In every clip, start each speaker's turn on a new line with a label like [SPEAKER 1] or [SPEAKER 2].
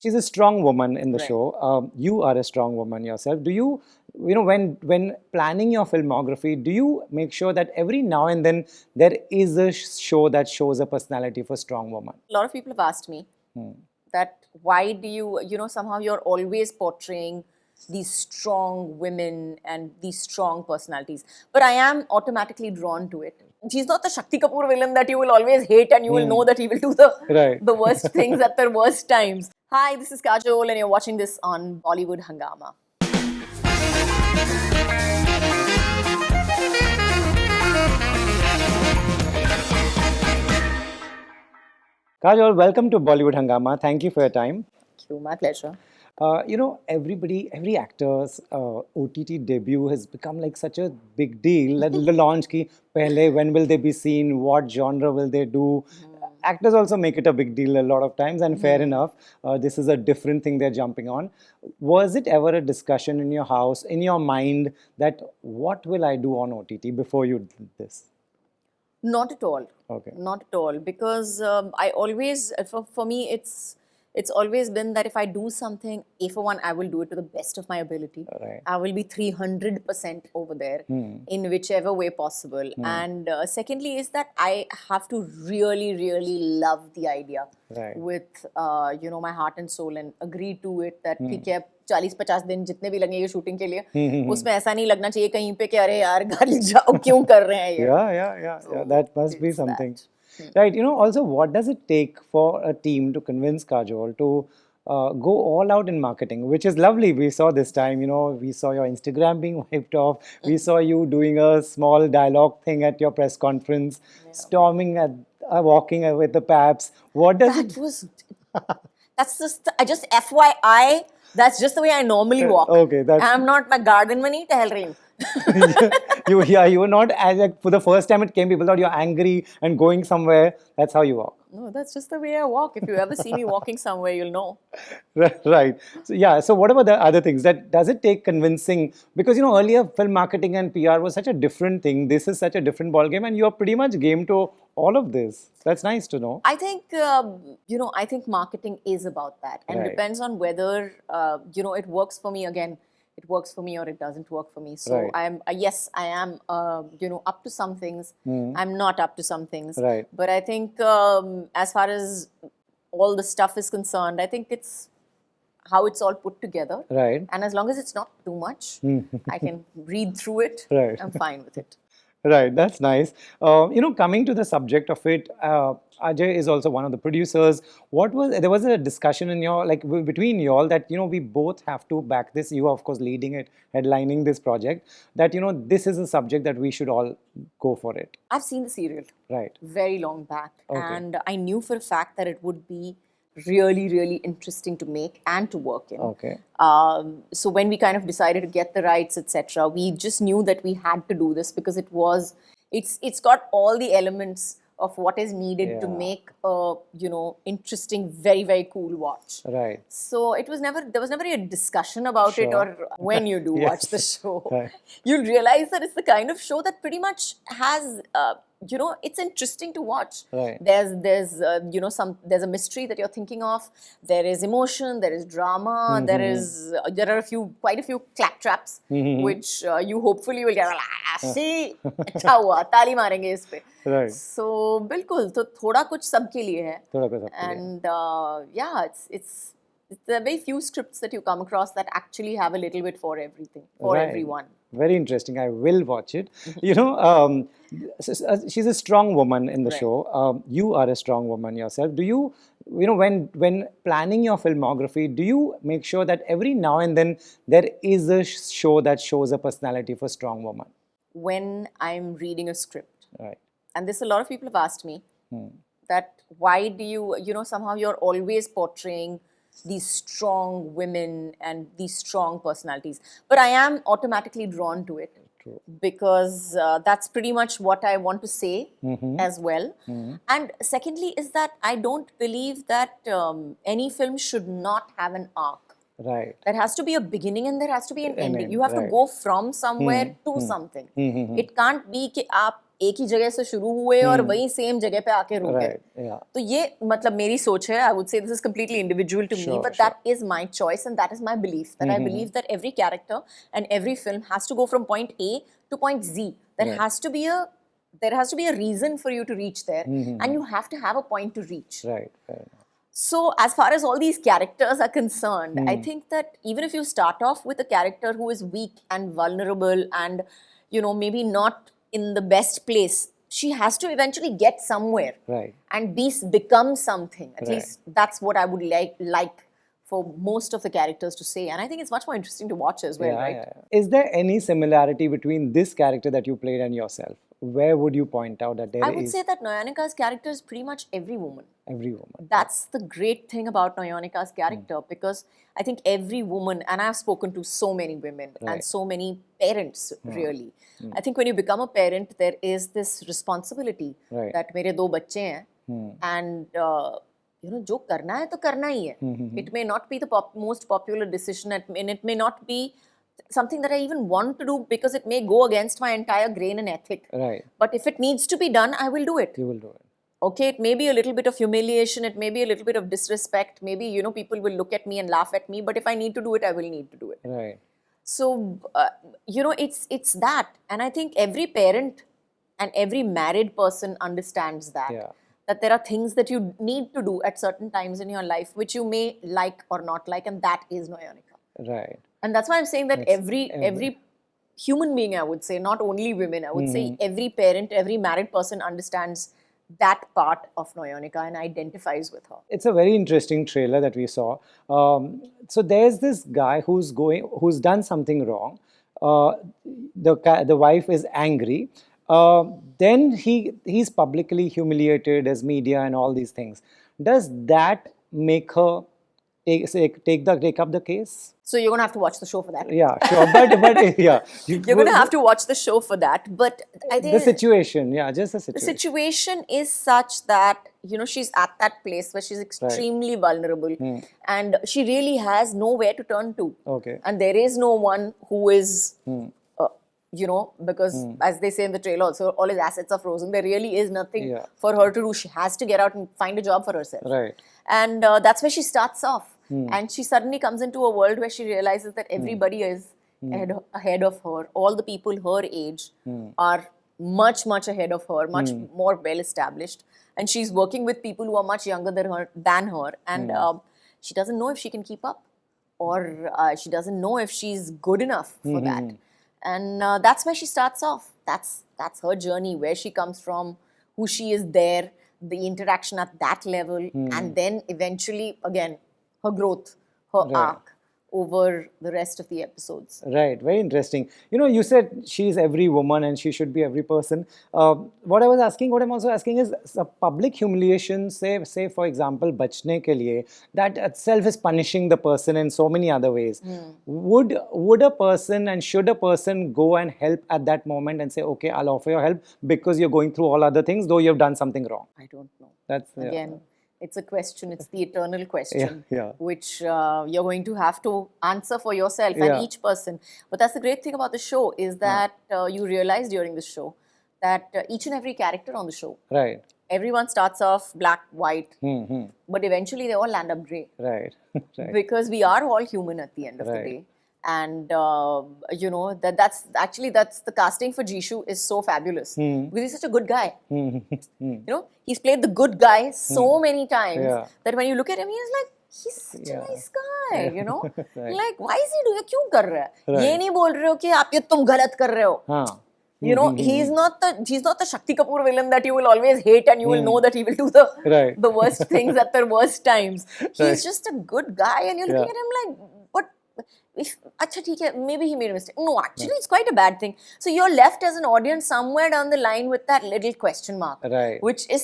[SPEAKER 1] she's a strong woman in the
[SPEAKER 2] Right.
[SPEAKER 1] show. You are a strong woman yourself. Do you, when planning your filmography, do you make sure that every now and then there is a show that shows a personality for strong woman?
[SPEAKER 2] A lot of people have asked me that why do you somehow you're always portraying these strong women and these strong personalities. But I am automatically drawn to it. He's not the Shakti Kapoor villain that you will always hate and you will know that he will do
[SPEAKER 1] Right.
[SPEAKER 2] the worst things at the worst times. Hi, this is Kajol and you're watching this on Bollywood Hungama.
[SPEAKER 1] Kajol, welcome to Bollywood Hungama. Thank you for your time.
[SPEAKER 2] Thank you, my pleasure.
[SPEAKER 1] Every actor's OTT debut has become like such a big deal. That the launch ki pehle, when will they be seen? What genre will they do? Actors also make it a big deal a lot of times, and fair enough. This is a different thing they're jumping on. Was it ever a discussion in your house, in your mind, that what will I do on OTT before you did this?
[SPEAKER 2] Not at all.
[SPEAKER 1] Okay.
[SPEAKER 2] Not at all. Because I always, for me, it's always been that if I do something, A for one, I will do it to the best of my ability.
[SPEAKER 1] Right.
[SPEAKER 2] I will be 300% over there in whichever way possible. And secondly is that I have to really, really love the idea
[SPEAKER 1] Right.
[SPEAKER 2] with my heart and soul and agree to it that ठीक है 40-50 दिन जितने भी लगेंगे shooting के लिए उसमें ऐसा नहीं लगना चाहिए कहीं पे कि अरे यार घर जाओ क्यों कर रहे हैं ये.
[SPEAKER 1] Yeah. That must be
[SPEAKER 2] it's
[SPEAKER 1] something.
[SPEAKER 2] that.
[SPEAKER 1] Right. Also, what does it take for a team to convince Kajol to go all out in marketing, which is lovely. We saw this time, we saw your Instagram being wiped off. We saw you doing a small dialogue thing at your press conference, storming at, walking with the paps. What does
[SPEAKER 2] That
[SPEAKER 1] it?
[SPEAKER 2] was, that's just FYI, that's just the way I normally walk.
[SPEAKER 1] Okay, that's-
[SPEAKER 2] I'm not my garden में नहीं टहल रही हूँ.
[SPEAKER 1] you were not as like for the first time it came, people thought you're angry and going somewhere. That's how you walk.
[SPEAKER 2] No, that's just the way I walk. If you ever see me walking somewhere, you'll know.
[SPEAKER 1] Right. So what about the other things? That does it take convincing? Because earlier film marketing and PR was such a different thing. This is such a different ball game, and you're pretty much game to all of this. That's nice to know.
[SPEAKER 2] I think I think marketing is about that, and
[SPEAKER 1] Right.
[SPEAKER 2] depends on whether it works for me. Again, it works for me or it doesn't work for me. So
[SPEAKER 1] Right.
[SPEAKER 2] I am up to some things. I'm not up to some things.
[SPEAKER 1] Right.
[SPEAKER 2] But I think as far as all the stuff is concerned, I think it's how it's all put together.
[SPEAKER 1] Right.
[SPEAKER 2] And as long as it's not too much, I can read through it.
[SPEAKER 1] Right.
[SPEAKER 2] I'm fine with it.
[SPEAKER 1] Right, that's nice. Coming to the subject of it, Ajay is also one of the producers. There was a discussion in between you all that, we both have to back this. You are, of course, leading it, headlining this project, that, this is a subject that we should all go for it.
[SPEAKER 2] I've seen the serial.
[SPEAKER 1] Right.
[SPEAKER 2] Very long back.
[SPEAKER 1] Okay.
[SPEAKER 2] And I knew for a fact that it would be really, really interesting to make and to work in.
[SPEAKER 1] Okay.
[SPEAKER 2] So when we kind of decided to get the rights, etc., we just knew that we had to do this because it's got all the elements of what is needed to
[SPEAKER 1] Yeah.
[SPEAKER 2] make a interesting, very, very cool watch.
[SPEAKER 1] Right.
[SPEAKER 2] So there was never a discussion about it,
[SPEAKER 1] Sure.
[SPEAKER 2] or when you do
[SPEAKER 1] Yes.
[SPEAKER 2] watch the show,
[SPEAKER 1] Right.
[SPEAKER 2] you'll realize that it's the kind of show that pretty much has, it's interesting to watch.
[SPEAKER 1] Right.
[SPEAKER 2] There's a mystery that you're thinking of. There is emotion. There is drama. There are quite a few claptraps, which you hopefully will get. See, अच्छा हुआ, ताली मारेंगे इस पे.
[SPEAKER 1] Right.
[SPEAKER 2] So बिल्कुल, तो थोड़ा कुछ सबके लिए है.
[SPEAKER 1] थोड़ा कुछ सबके लिए.
[SPEAKER 2] And it's there are very few scripts that you come across that actually have a little bit for everything, for
[SPEAKER 1] Right.
[SPEAKER 2] everyone.
[SPEAKER 1] Very interesting. I will watch it. She's a strong woman in the
[SPEAKER 2] Right.
[SPEAKER 1] show. You are a strong woman yourself. Do you, when planning your filmography, do you make sure that every now and then there is a show that shows a personality for strong woman?
[SPEAKER 2] When I'm reading a script,
[SPEAKER 1] Right.
[SPEAKER 2] and this a lot of people have asked me that why do you somehow you're always portraying these strong women and these strong personalities. But I am automatically drawn to it.
[SPEAKER 1] True.
[SPEAKER 2] Because that's pretty much what I want to say as well. And secondly is that I don't believe that any film should not have an arc.
[SPEAKER 1] Right.
[SPEAKER 2] There has to be a beginning and there has to be an ending.
[SPEAKER 1] end,
[SPEAKER 2] You have to
[SPEAKER 1] right.
[SPEAKER 2] go from somewhere to something. It can't be कि आप एक ही जगह से शुरू हुए और वही same जगह पे आके रुक गए.
[SPEAKER 1] Right. Yeah.
[SPEAKER 2] तो ये मतलब मेरी सोच है. I would say this is completely individual to me,
[SPEAKER 1] Sure,
[SPEAKER 2] but
[SPEAKER 1] sure.
[SPEAKER 2] that is my choice and that is my belief. That I believe that every character and every film has to go from point A to point Z. There has to be a reason for you to reach there, and you have to have a point to reach.
[SPEAKER 1] Right. Right.
[SPEAKER 2] So as far as all these characters are concerned, I think that even if you start off with a character who is weak and vulnerable and, you know, maybe not in the best place, she has to eventually get somewhere.
[SPEAKER 1] Right.
[SPEAKER 2] And become something. At
[SPEAKER 1] Right.
[SPEAKER 2] least that's what I would like for most of the characters to say. And I think it's much more interesting to watch as well,
[SPEAKER 1] Yeah,
[SPEAKER 2] right?
[SPEAKER 1] yeah, yeah. Is there any similarity between this character that you played and yourself? Where would you point out that there
[SPEAKER 2] I
[SPEAKER 1] is
[SPEAKER 2] would say that Noyanika's character is pretty much every woman.
[SPEAKER 1] every woman?
[SPEAKER 2] That's the great thing about Noyanika's character, because I think every woman, and I've spoken to so many women and
[SPEAKER 1] Right.
[SPEAKER 2] so many parents, really. I think when you become a parent, there is this responsibility
[SPEAKER 1] Right.
[SPEAKER 2] that मेरे 2 बच्चे हैं, and you know, जो करना है तो करना ही है. It may not be the most popular decision, and it may not be something that I even want to do because it may go against my entire grain and ethic.
[SPEAKER 1] Right.
[SPEAKER 2] But if it needs to be done, I will do it.
[SPEAKER 1] You will do it.
[SPEAKER 2] Okay, it may be a little bit of humiliation, it may be a little bit of disrespect, maybe, you know, people will look at me and laugh at me, but if I need to do it, I will need to do it.
[SPEAKER 1] Right.
[SPEAKER 2] So, you know, it's that. And I think every parent and every married person understands that.
[SPEAKER 1] Yeah.
[SPEAKER 2] That there are things that you need to do at certain times in your life, which you may like or not like, and that is Noyanika.
[SPEAKER 1] Right.
[SPEAKER 2] And that's why I'm saying that every human being, I would say, not only women, I would say every parent, every married person understands that part of Noyanika and identifies with her.
[SPEAKER 1] It's a very interesting trailer that we saw. So there's this guy who's done something wrong. The wife is angry. Then he's publicly humiliated as media and all these things. Does that make her take up the case?
[SPEAKER 2] So you're gonna have to watch the show for that.
[SPEAKER 1] Yeah, sure. But yeah,
[SPEAKER 2] You're gonna have to watch the show for that. But I think
[SPEAKER 1] the situation, yeah, just the
[SPEAKER 2] the
[SPEAKER 1] situation.
[SPEAKER 2] situation is such that, you know, she's at that place where she's extremely vulnerable, and she really has nowhere to turn to.
[SPEAKER 1] Okay.
[SPEAKER 2] And there is no one who is, you know, because as they say in the trailer also, all his assets are frozen. There really is nothing
[SPEAKER 1] Yeah.
[SPEAKER 2] for her to do. She has to get out and find a job for herself.
[SPEAKER 1] Right.
[SPEAKER 2] And that's where she starts off. And she suddenly comes into a world where she realizes that everybody is ahead of her. All the people her age are much, much ahead of her, much more well established. And she's working with people who are much younger than her. And she doesn't know if she can keep up, or she doesn't know if she's good enough for that. And that's where she starts off. That's her journey, where she comes from, who she is there, the interaction at that level, and then eventually, again, her growth, her arc over the rest of the episodes.
[SPEAKER 1] Right, very interesting. You know, you said she's every woman and she should be every person. What I'm also asking is a public humiliation, say for example, bachne ke liye, that itself is punishing the person in so many other ways. Would a person and should a person go and help at that moment and say, okay, I'll offer your help because you're going through all other things, though you've done something wrong?
[SPEAKER 2] I don't know.
[SPEAKER 1] That's
[SPEAKER 2] Again, it's a question, it's the eternal question,
[SPEAKER 1] Yeah.
[SPEAKER 2] which you're going to have to answer for yourself
[SPEAKER 1] Yeah.
[SPEAKER 2] and each person. But that's the great thing about the show, is that you realize during the show that each and every character on the show,
[SPEAKER 1] Right.
[SPEAKER 2] everyone starts off black, white, but eventually they all land up grey.
[SPEAKER 1] Right. Right.
[SPEAKER 2] Because we are all human at the end of the
[SPEAKER 1] Right.
[SPEAKER 2] day. And you know, that's the casting for Jishu is so fabulous, because he's such a good guy. You know, he's played the good guy so many times
[SPEAKER 1] Yeah.
[SPEAKER 2] that when you look at him, he's such a nice guy, you know.
[SPEAKER 1] Right.
[SPEAKER 2] Like, why is he doing? क्यों कर रहा है? ये नहीं बोल रहे हो कि आप ये तुम गलत कर रहे हो.
[SPEAKER 1] Huh.
[SPEAKER 2] You know, he's not the Shakti Kapoor villain that you will always hate, and you will know that he will do
[SPEAKER 1] Right.
[SPEAKER 2] the worst things at the worst times. He's
[SPEAKER 1] Right.
[SPEAKER 2] just a good guy, and you're looking
[SPEAKER 1] Yeah.
[SPEAKER 2] at him like, but if acha theek hai, maybe he made a mistake. No, actually, it's quite a bad thing. So you're left as an audience somewhere down the line with that little question mark,
[SPEAKER 1] Right.
[SPEAKER 2] which is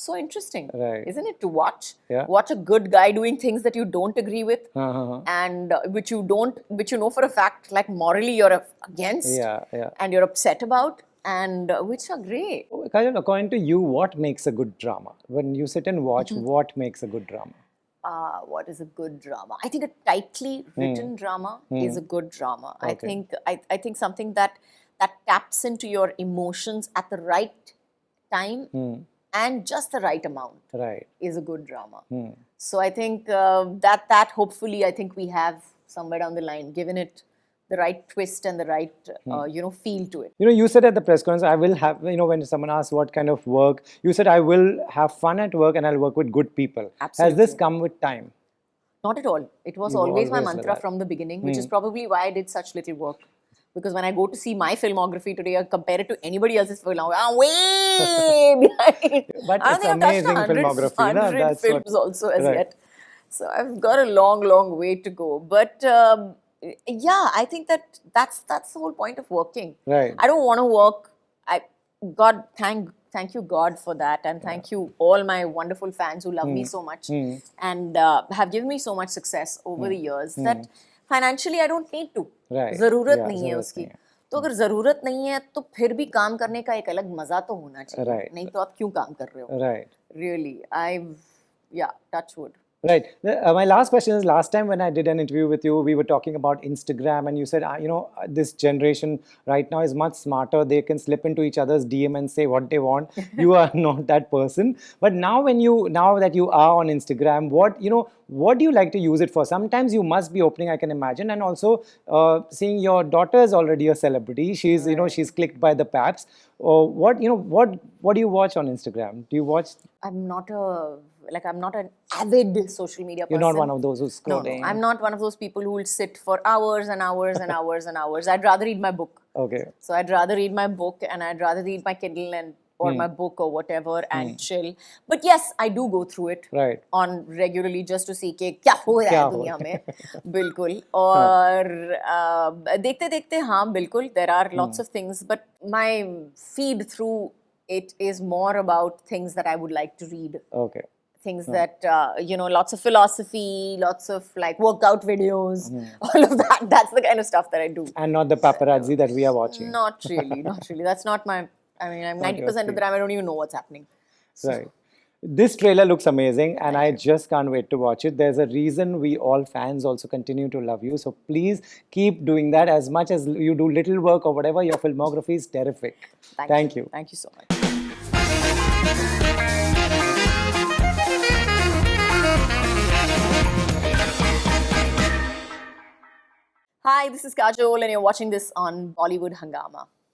[SPEAKER 2] so interesting,
[SPEAKER 1] Right.
[SPEAKER 2] isn't it? To watch,
[SPEAKER 1] Yeah.
[SPEAKER 2] watch a good guy doing things that you don't agree with,
[SPEAKER 1] Uh-huh.
[SPEAKER 2] and which you know for a fact, like morally you're against,
[SPEAKER 1] Yeah, yeah.
[SPEAKER 2] and you're upset about, and which are great.
[SPEAKER 1] Kajol, according to you, what makes a good drama? When you sit and watch, what makes a good drama?
[SPEAKER 2] What is a good drama? I think a tightly written drama is a good drama.
[SPEAKER 1] Okay.
[SPEAKER 2] I think something that that taps into your emotions at the right time and just the right amount
[SPEAKER 1] Right.
[SPEAKER 2] is a good drama. So I think that hopefully I think we have somewhere down the line given it the right twist and the right feel to it.
[SPEAKER 1] You said at the press conference, I will have, when someone asks what kind of work, you said, I will have fun at work and I'll work with good people.
[SPEAKER 2] Absolutely.
[SPEAKER 1] Has this come with time?
[SPEAKER 2] Not at all. It was
[SPEAKER 1] You were
[SPEAKER 2] always my
[SPEAKER 1] always like
[SPEAKER 2] mantra
[SPEAKER 1] that.
[SPEAKER 2] from the beginning, which is probably why I did such little work. Because when I go to see my filmography today, I compare it to anybody else's film, I'm way behind.
[SPEAKER 1] But
[SPEAKER 2] I don't
[SPEAKER 1] it's
[SPEAKER 2] think I've touched
[SPEAKER 1] amazing
[SPEAKER 2] 100,
[SPEAKER 1] filmography,
[SPEAKER 2] 100
[SPEAKER 1] that's what-
[SPEAKER 2] films also as
[SPEAKER 1] right.
[SPEAKER 2] yet. So I've got a long, long way to go. But yeah, I think that's the whole point of working.
[SPEAKER 1] Right.
[SPEAKER 2] I don't want to work. God, thank you God for that, and thank you all my wonderful fans who love me so much and have given me so much success over the years that financially I don't need to.
[SPEAKER 1] Right.
[SPEAKER 2] जरूरत
[SPEAKER 1] Yeah,
[SPEAKER 2] नहीं है
[SPEAKER 1] जरूरत
[SPEAKER 2] उसकी.
[SPEAKER 1] नहीं है.
[SPEAKER 2] तो अगर जरूरत नहीं है तो फिर भी काम करने का एक अलग मजा तो होना चाहिए.
[SPEAKER 1] Right.
[SPEAKER 2] नहीं तो आप क्यों काम कर रहे हो?
[SPEAKER 1] Right.
[SPEAKER 2] Really, touch wood.
[SPEAKER 1] Right. My last question is, last time when I did an interview with you, we were talking about Instagram and you said, this generation right now is much smarter. They can slip into each other's DM and say what they want. You are not that person. But now that you are on Instagram, what do you like to use it for? Sometimes you must be opening, I can imagine. And also seeing your daughter is already a celebrity. She's, she's clicked by the paps. What do you watch on Instagram? Do you watch?
[SPEAKER 2] I'm not an avid social media person.
[SPEAKER 1] You're not one of those who's
[SPEAKER 2] No,
[SPEAKER 1] scrolling.
[SPEAKER 2] I'm not one of those people who will sit for hours and hours and hours and hours. I'd rather read my book.
[SPEAKER 1] Okay.
[SPEAKER 2] So I'd rather read my book and I'd rather read my Kindle or my book or whatever and chill. But yes, I do go through it
[SPEAKER 1] Right.
[SPEAKER 2] on regularly just to see कि क्या हो रहा
[SPEAKER 1] क्या
[SPEAKER 2] है
[SPEAKER 1] हो
[SPEAKER 2] दुनिया में. बिल्कुल. और देखते हाँ बिल्कुल there are lots of things, but my feed through it is more about things that I would like to read.
[SPEAKER 1] Okay.
[SPEAKER 2] Things that, lots of philosophy, lots of like workout videos, all of that. That's the kind of stuff that I do.
[SPEAKER 1] And not the paparazzi that we are watching.
[SPEAKER 2] Not really. That's not my, I'm 90% of the time I don't even know what's happening. So,
[SPEAKER 1] Right. This trailer looks amazing and I just can't wait to watch it. There's a reason we all fans also continue to love you. So please keep doing that. As much as you do little work or whatever, your filmography is terrific. Thank you.
[SPEAKER 2] Thank you so much. Hi, this is Kajol and you're watching this on Bollywood Hungama.